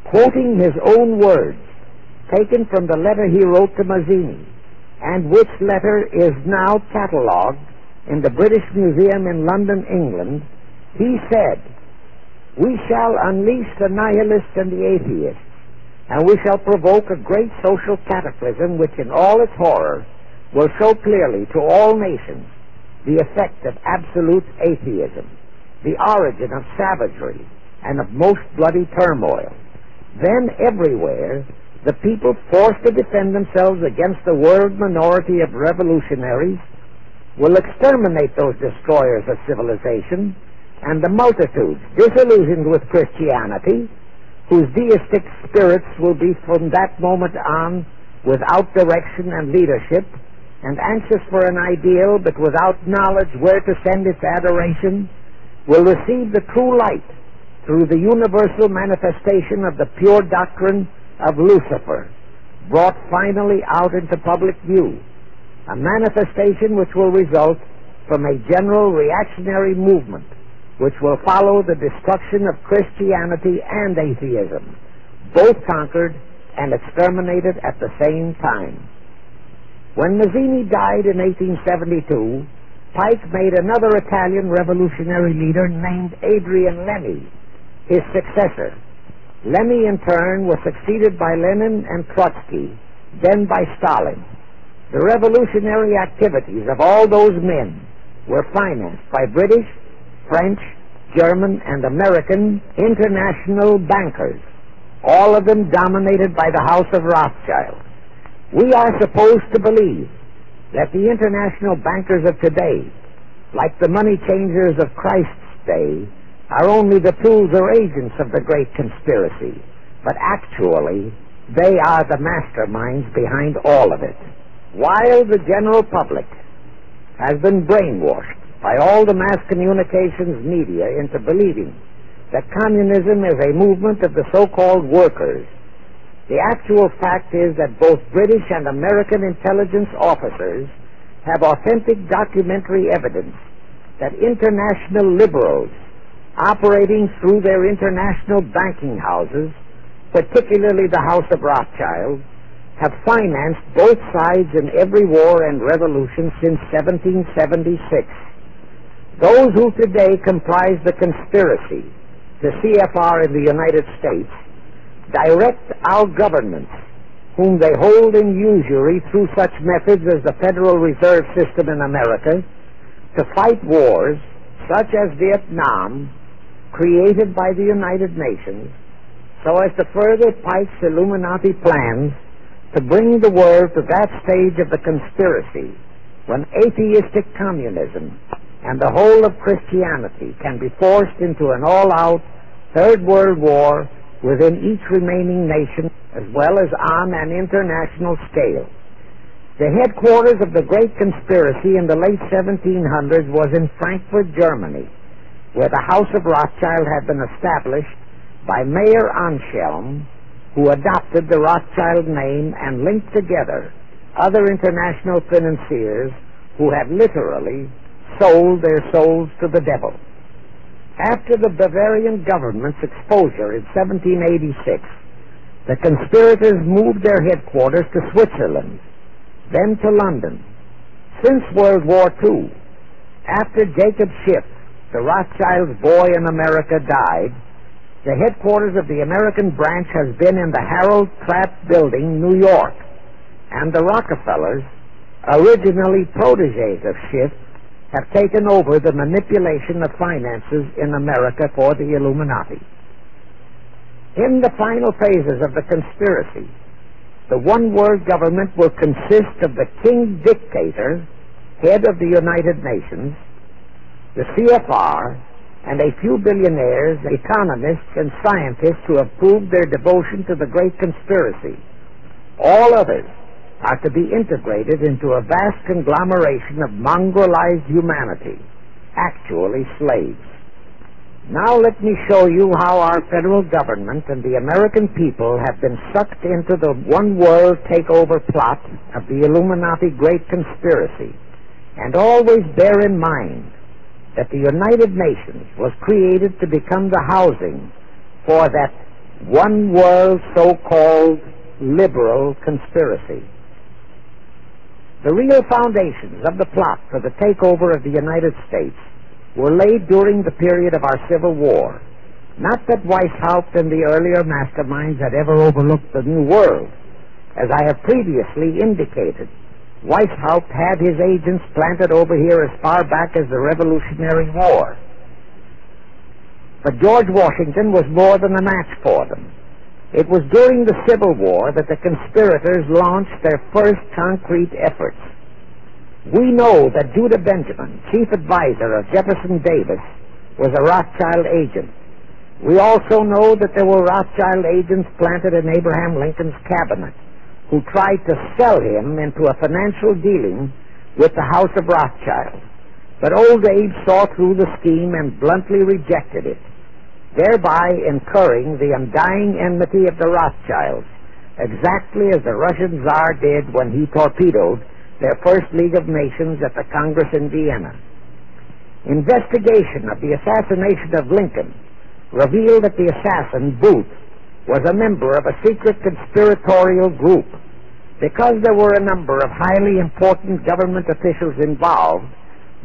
quoting his own words, taken from the letter he wrote to Mazzini, and which letter is now catalogued in the British Museum in London, England. He said, "We shall unleash the nihilists and the atheists, and we shall provoke a great social cataclysm which in all its horror will show clearly to all nations the effect of absolute atheism, the origin of savagery and of most bloody turmoil. Then everywhere the people forced to defend themselves against the world minority of revolutionaries will exterminate those destroyers of civilization, and the multitudes disillusioned with Christianity, whose deistic spirits will be from that moment on without direction and leadership, and anxious for an ideal but without knowledge where to send its adoration, will receive the true light through the universal manifestation of the pure doctrine of Lucifer, brought finally out into public view, a manifestation which will result from a general reactionary movement which will follow the destruction of Christianity and atheism, both conquered and exterminated at the same time." When Mazzini died in 1872, Pike made another Italian revolutionary leader named Adrian Lemmy his successor. Lemmy, in turn, was succeeded by Lenin and Trotsky, then by Stalin. The revolutionary activities of all those men were financed by British, French, German, and American international bankers, all of them dominated by the House of Rothschild. We are supposed to believe that the international bankers of today, like the money changers of Christ's day, are only the tools or agents of the great conspiracy, but actually they are the masterminds behind all of it. While the general public has been brainwashed by all the mass communications media into believing that communism is a movement of the so-called workers, the actual fact is that both British and American intelligence officers have authentic documentary evidence that international liberals operating through their international banking houses, particularly the House of Rothschild, have financed both sides in every war and revolution since 1776. Those who today comprise the conspiracy, the CFR in the United States, direct our governments, whom they hold in usury through such methods as the Federal Reserve System in America, to fight wars such as Vietnam, created by the United Nations, so as to further Pike's Illuminati plans to bring the world to that stage of the conspiracy when atheistic communism and the whole of Christianity can be forced into an all-out Third World War within each remaining nation, as well as on an international scale. The headquarters of the great conspiracy in the late 1700s was in Frankfurt, Germany, where the House of Rothschild had been established by Mayer Anschelm, who adopted the Rothschild name and linked together other international financiers who had literally sold their souls to the devil. After the Bavarian government's exposure in 1786, the conspirators moved their headquarters to Switzerland, then to London. Since World War II, after Jacob Schiff, the Rothschild's boy in America, died, the headquarters of the American branch has been in the Harold Pratt Building, New York, and the Rockefellers, originally protégés of Schiff, have taken over the manipulation of finances in America for the Illuminati. In the final phases of the conspiracy, the one-world government will consist of the King Dictator, head of the United Nations, the CFR, and a few billionaires, economists, and scientists who have proved their devotion to the great conspiracy. All others are to be integrated into a vast conglomeration of mongrelized humanity, actually slaves. Now let me show you how our federal government and the American people have been sucked into the one-world takeover plot of the Illuminati great conspiracy. And always bear in mind that the United Nations was created to become the housing for that one world so-called liberal conspiracy. The real foundations of the plot for the takeover of the United States were laid during the period of our Civil War. Not that Weishaupt and the earlier masterminds had ever overlooked the New World. As I have previously indicated, Weishaupt had his agents planted over here as far back as the Revolutionary War. But George Washington was more than a match for them. It was during the Civil War that the conspirators launched their first concrete efforts. We know that Judah Benjamin, chief advisor of Jefferson Davis, was a Rothschild agent. We also know that there were Rothschild agents planted in Abraham Lincoln's cabinet who tried to sell him into a financial dealing with the House of Rothschild. But old Abe saw through the scheme and bluntly rejected it, thereby incurring the undying enmity of the Rothschilds, exactly as the Russian Tsar did when he torpedoed their first League of Nations at the Congress in Vienna. Investigation of the assassination of Lincoln revealed that the assassin, Booth, was a member of a secret conspiratorial group. Because there were a number of highly important government officials involved,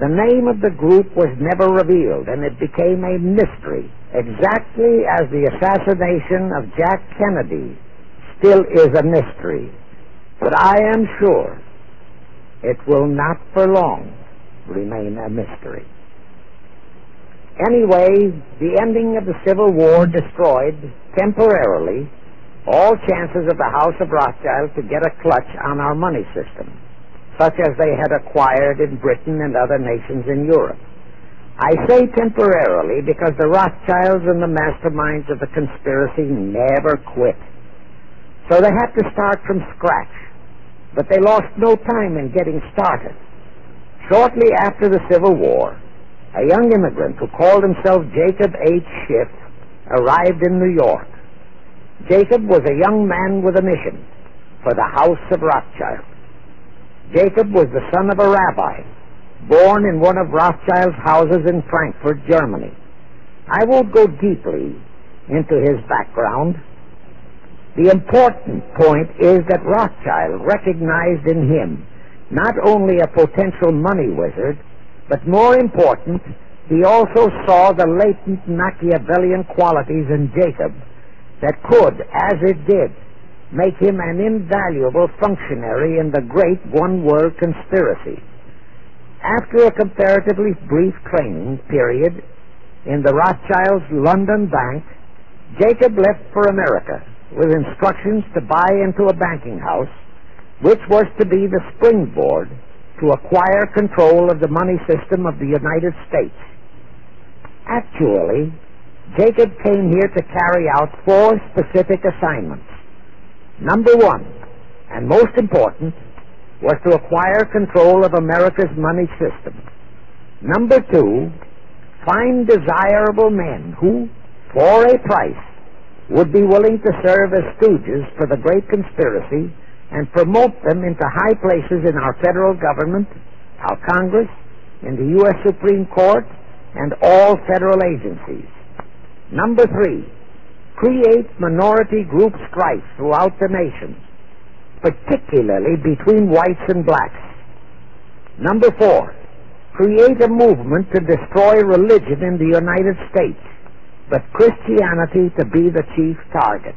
the name of the group was never revealed, and it became a mystery, exactly as the assassination of Jack Kennedy still is a mystery. But I am sure it will not for long remain a mystery. Anyway, the ending of the Civil War destroyed, temporarily, all chances of the House of Rothschild to get a clutch on our money system, such as they had acquired in Britain and other nations in Europe. I say temporarily because the Rothschilds and the masterminds of the conspiracy never quit. So they had to start from scratch, but they lost no time in getting started. Shortly after the Civil War, a young immigrant who called himself Jacob H. Schiff arrived in New York. Jacob was a young man with a mission for the House of Rothschild. Jacob was the son of a rabbi, born in one of Rothschild's houses in Frankfurt, Germany. I won't go deeply into his background. The important point is that Rothschild recognized in him not only a potential money wizard, but more important, he also saw the latent Machiavellian qualities in Jacob that could, as it did, make him an invaluable functionary in the great one-world conspiracy. After a comparatively brief training period in the Rothschilds' London bank, Jacob left for America with instructions to buy into a banking house, which was to be the springboard to acquire control of the money system of the United States. Actually, Jacob came here to carry out 4 specific assignments. Number 1, and most important, was to acquire control of America's money system. Number 2, find desirable men who, for a price, would be willing to serve as stooges for the great conspiracy and promote them into high places in our federal government, our Congress, in the U.S. Supreme Court, and all federal agencies. Number 3, create minority group strife throughout the nation, particularly between whites and blacks. Number 4, create a movement to destroy religion in the United States, but Christianity to be the chief target.